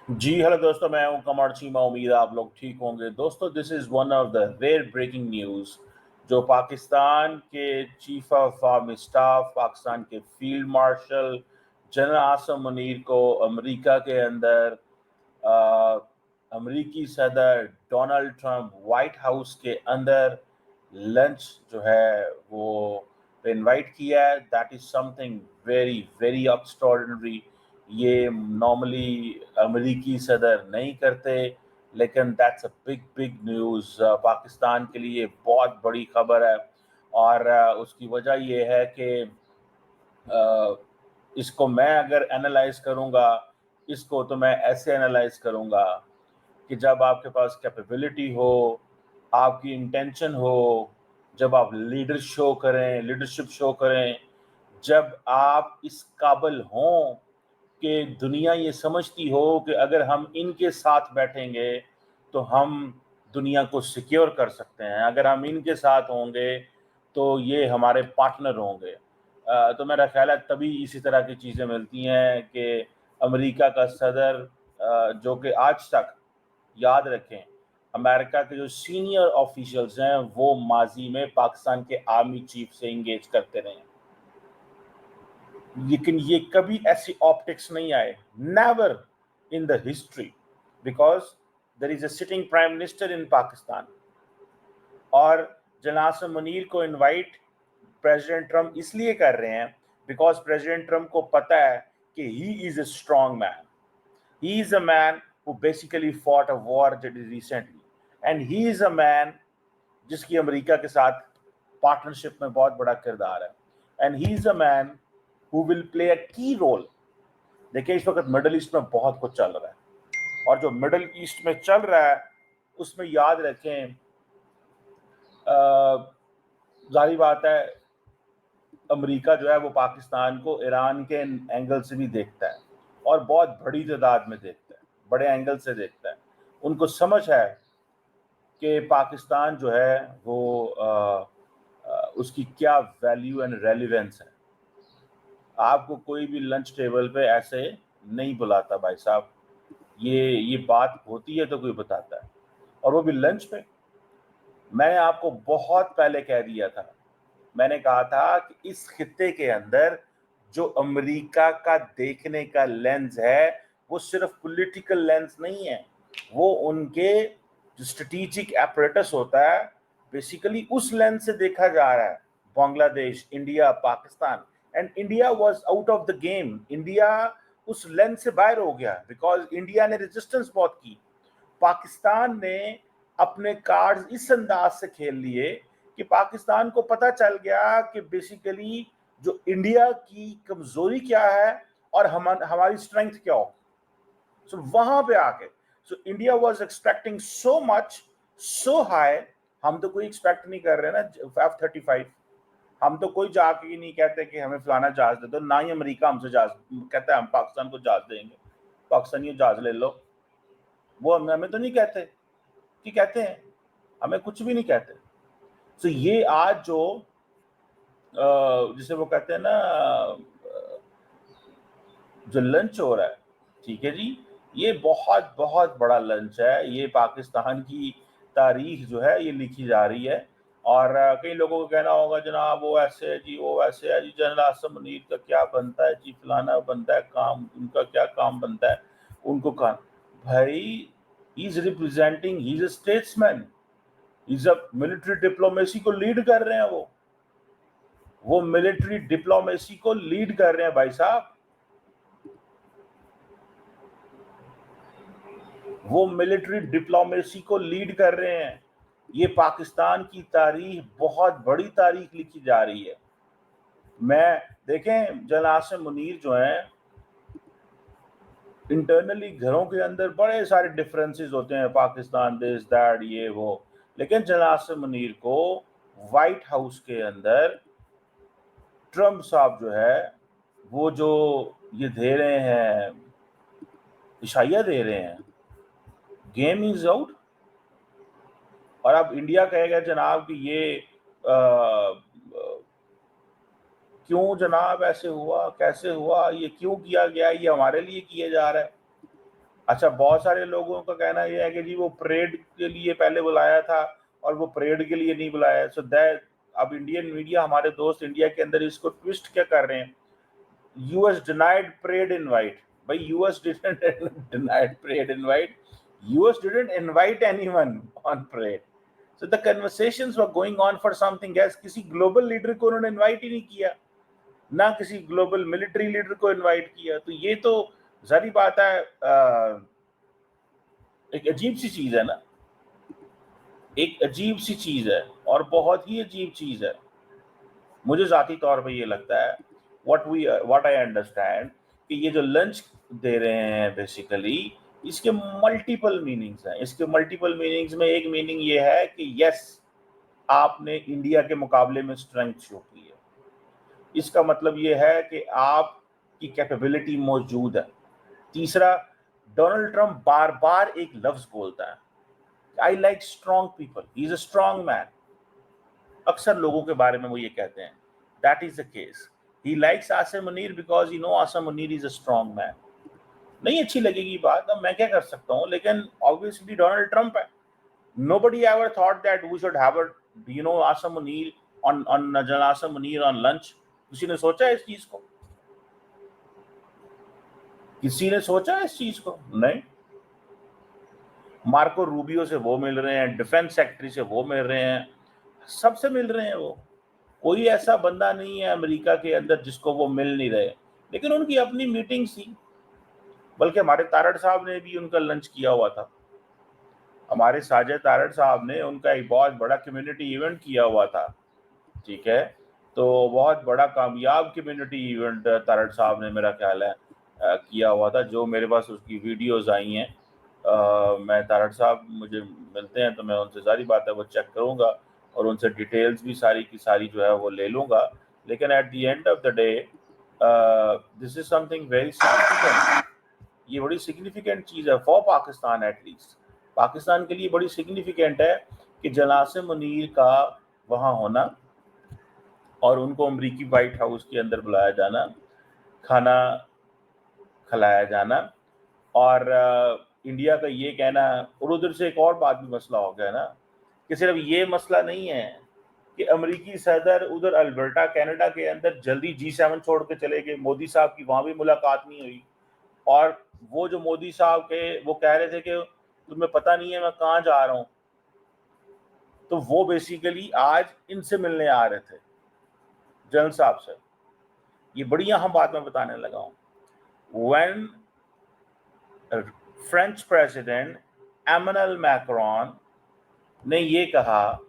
जी hello दोस्तों, मैं हूं कमर चीमा। उम्मीद है आप लोग ठीक होंगे। दोस्तों, this is one of the rare breaking news जो पाकिस्तान के chief of army staff, Pakistan के field marshal general Asim Munir को अमेरिका के अंदर अमेरिकी सदर डोनाल्ड ट्रंप वाइट हाउस के अंदर लंच जो है वो इनवाइट किया है। That is something very very extraordinary. ये नॉर्मली अमेरिकी सदर नहीं करते, लेकिन that's a big big news. Pakistan के लिए बहुत बड़ी खबर है। और उसकी वजह ये है कि इसको मैं अगर एनालाइज करूँगा, इसको तो मैं ऐसे एनालाइज करूँगा कि जब आपके पास कैपेबिलिटी हो, आपकी इंटेंशन हो, जब आप लीडरशिप शो करें, जब आप इस काबिल हों कि दुनिया ये समझती हो कि अगर हम इनके साथ बैठेंगे तो हम दुनिया को सिक्योर कर सकते हैं, अगर हम इनके साथ होंगे तो ये हमारे पार्टनर होंगे। तो मेरा ख्याल है तभी इसी तरह की चीज़ें मिलती हैं कि अमेरिका का सदर, जो कि आज तक, याद रखें, अमेरिका के जो सीनियर ऑफिशियल्स हैं वो माजी में पाकिस्तान के आर्मी चीफ से इंगेज करते रहे, लेकिन ये कभी ऐसी ऑप्टिक्स नहीं आए, never in the history, because there is a sitting prime minister in Pakistan. और जनाब मुनीर को इनवाइट प्रेसिडेंट ट्रम्प इसलिए कर रहे हैं बिकॉज प्रेसिडेंट ट्रम्प को पता है कि ही is a strong man. He is a man who basically fought a war recently, and he is a man जिसकी अमेरिका के साथ पार्टनरशिप में बहुत बड़ा किरदार है, and he is a man who will play a की रोल। देखिए, इस वक्त मिडल ईस्ट में बहुत कुछ चल रहा है, और जो मिडल ईस्ट में चल रहा है उसमें याद रखें, जाहिर बात है, अमेरिका जो है वो पाकिस्तान को ईरान के एंगल से भी देखता है, और बहुत बड़ी तादाद में देखता है, बड़े एंगल से देखता है। उनको समझ है कि पाकिस्तान जो है वो उसकी क्या वैल्यू एंड रेलिवेंस है। आपको कोई भी लंच टेबल पे ऐसे नहीं बुलाता भाई साहब, ये बात होती है तो कोई बताता है, और वो भी लंच पे। मैंने आपको बहुत पहले कह दिया था, मैंने कहा था कि इस खित्ते के अंदर जो अमेरिका का देखने का लेंस है वो सिर्फ पॉलिटिकल लेंस नहीं है, वो उनके जो स्ट्रेटेजिक एपरेटस होता है बेसिकली उस लेंस से देखा जा रहा है। Bangladesh, India, Pakistan, and India was out of the game. India उस लेंस से बाहर हो गया बिकॉज इंडिया ने रेजिस्टेंस बहुत की। पाकिस्तान ने अपने कार्ड्स इस अंदाज से खेल लिए कि पाकिस्तान को पता चल गया कि बेसिकली जो इंडिया की कमजोरी क्या है और हमारी स्ट्रेंथ क्या हो। सो वहां पे आके India was expecting so much, so high. हम तो कोई एक्सपेक्ट नहीं कर रहे ना F-35। हम तो कोई जाके ही नहीं कहते कि हमें फलाना जहाज दे दो, ना ही अमेरिका हमसे जहाज कहता है हम पाकिस्तान को जहाज देंगे, पाकिस्तानी जहाज ले लो। वो हमें तो नहीं कहते कि कहते हैं, हमें कुछ भी नहीं कहते। तो ये आज जो जिसे वो कहते हैं ना, जो लंच हो रहा है, ठीक है जी, ये बहुत बहुत बड़ा लंच है। ये पाकिस्तान की तारीख जो है ये लिखी जा रही है। और कई लोगों को कहना होगा जनाब वो ऐसे है जी, वो वैसे है जी, जनरल आसिम मुनीर का क्या बनता है जी, फलाना बनता है काम, उनका क्या काम बनता है, उनको काम। भाई, he is representing, he is a statesman, is a military diplomacy को लीड कर रहे हैं। वो मिलिट्री डिप्लोमेसी को लीड कर रहे हैं भाई साहब। वो मिलिट्री डिप्लोमेसी को लीड कर रहे हैं। ये पाकिस्तान की तारीख, बहुत बड़ी तारीख लिखी जा रही है। मैं देखें, जनरल आसिम मुनीर जो हैं, इंटरनली घरों के अंदर बड़े सारे डिफरेंसेस होते हैं, पाकिस्तान दिस दैट ये वो, लेकिन जनरल आसिम मुनीर को व्हाइट हाउस के अंदर ट्रम्प साहब जो है वो जो ये दे रहे हैं, इशाइया दे रहे हैं, गेम इज आउट। और अब इंडिया कहेगा जनाब कि ये क्यों जनाब ऐसे हुआ, कैसे हुआ, ये क्यों किया गया, ये हमारे लिए किया जा रहा है। अच्छा, बहुत सारे लोगों का कहना यह है कि जी वो परेड के लिए पहले बुलाया था और वो परेड के लिए नहीं बुलाया। सो दैट अब इंडियन मीडिया, हमारे दोस्त इंडिया के अंदर इसको ट्विस्ट क्या कर रहे हैं, यूएस डिनाइड परेड इनवाइट। भाई US didn't denied parade invite, US didn't invite anyone on parade. So the conversations were going on for something else. किसी ग्लोबल लीडर को उन्होंने इनवाइट ही नहीं किया, ना किसी ग्लोबल मिलिट्री लीडर को इनवाइट किया। तो ये तो जारी बात है, एक अजीब सी चीज है ना, एक अजीब सी चीज है और बहुत ही अजीब चीज है। मुझे जाती तौर पे ये लगता है, व्हाट आई अंडरस्टैंड, कि ये जो लंच दे रहे हैं बेसिकली, इसके मल्टीपल मीनिंग्स हैं। इसके मल्टीपल मीनिंग्स में एक मीनिंग ये है कि यस, आपने इंडिया के मुकाबले में स्ट्रेंथ शो की है। इसका मतलब ये है कि आपकी कैपेबिलिटी मौजूद है। तीसरा, डोनाल्ड ट्रंप बार बार एक लफ्ज बोलता है, I like strong people, he is a strong man. अक्सर लोगों के बारे में वो ये कहते हैं, that is the case. He likes Asim Munir because he know Asim Munir is a strong man. नहीं अच्छी लगेगी बात, अब मैं क्या कर सकता हूँ, लेकिन ऑब्वियसली डोनाल्ड ट्रंप है। Nobody ever thought that we should have Asim Munir on Asim Munir on lunch. किसी ने सोचा इस चीज को? किसी ने सोचा इस चीज को? नहीं। मार्को रूबियो से वो मिल रहे हैं, डिफेंस सेक्रेटरी से वो मिल रहे हैं, सबसे मिल रहे हैं वो। कोई ऐसा बंदा नहीं है अमेरिका के अंदर जिसको वो मिल नहीं रहे, लेकिन उनकी अपनी मीटिंग थी। बल्कि हमारे तारड़ साहब ने भी उनका लंच किया हुआ था। हमारे साजिद तारड़ साहब ने उनका एक बहुत बड़ा कम्युनिटी इवेंट किया हुआ था, ठीक है। तो बहुत बड़ा कामयाब कम्युनिटी इवेंट तारड़ साहब ने, मेरा ख्याल है, किया हुआ था। जो मेरे पास उसकी वीडियोस आई हैं, मैं तारड़ साहब मुझे मिलते हैं तो मैं उनसे सारी बात है वो चेक करूंगा और उनसे डिटेल्स भी सारी की सारी जो है वो ले लूंगा। लेकिन at the end of the day this is something very significant. ये बड़ी सिग्निफिकेंट चीज़ है फॉर पाकिस्तान, एटलीस्ट पाकिस्तान के लिए बड़ी सिग्निफिकेंट है कि जनासे मुनीर का वहाँ होना और उनको अमरीकी वाइट हाउस के अंदर बुलाया जाना, खाना खिलाया जाना, और इंडिया का ये कहना। और उधर से एक और बात भी मसला हो गया ना, कि सिर्फ ये मसला नहीं है कि अमरीकी सदर उधर अल्बर्टा कनाडा के अंदर जल्दी G7 छोड़ के चले गए, मोदी साहब की वहाँ भी मुलाकात नहीं हुई। और वो जो मोदी साहब के वो कह रहे थे कि तुम्हें पता नहीं है मैं कहाँ जा रहा हूँ, तो वो बेसिकली आज इनसे मिलने आ रहे थे, जनरल साहब से। ये बड़ी अहम बात मैं बताने लगा हूँ। When French president Emmanuel Macron ने ये कहा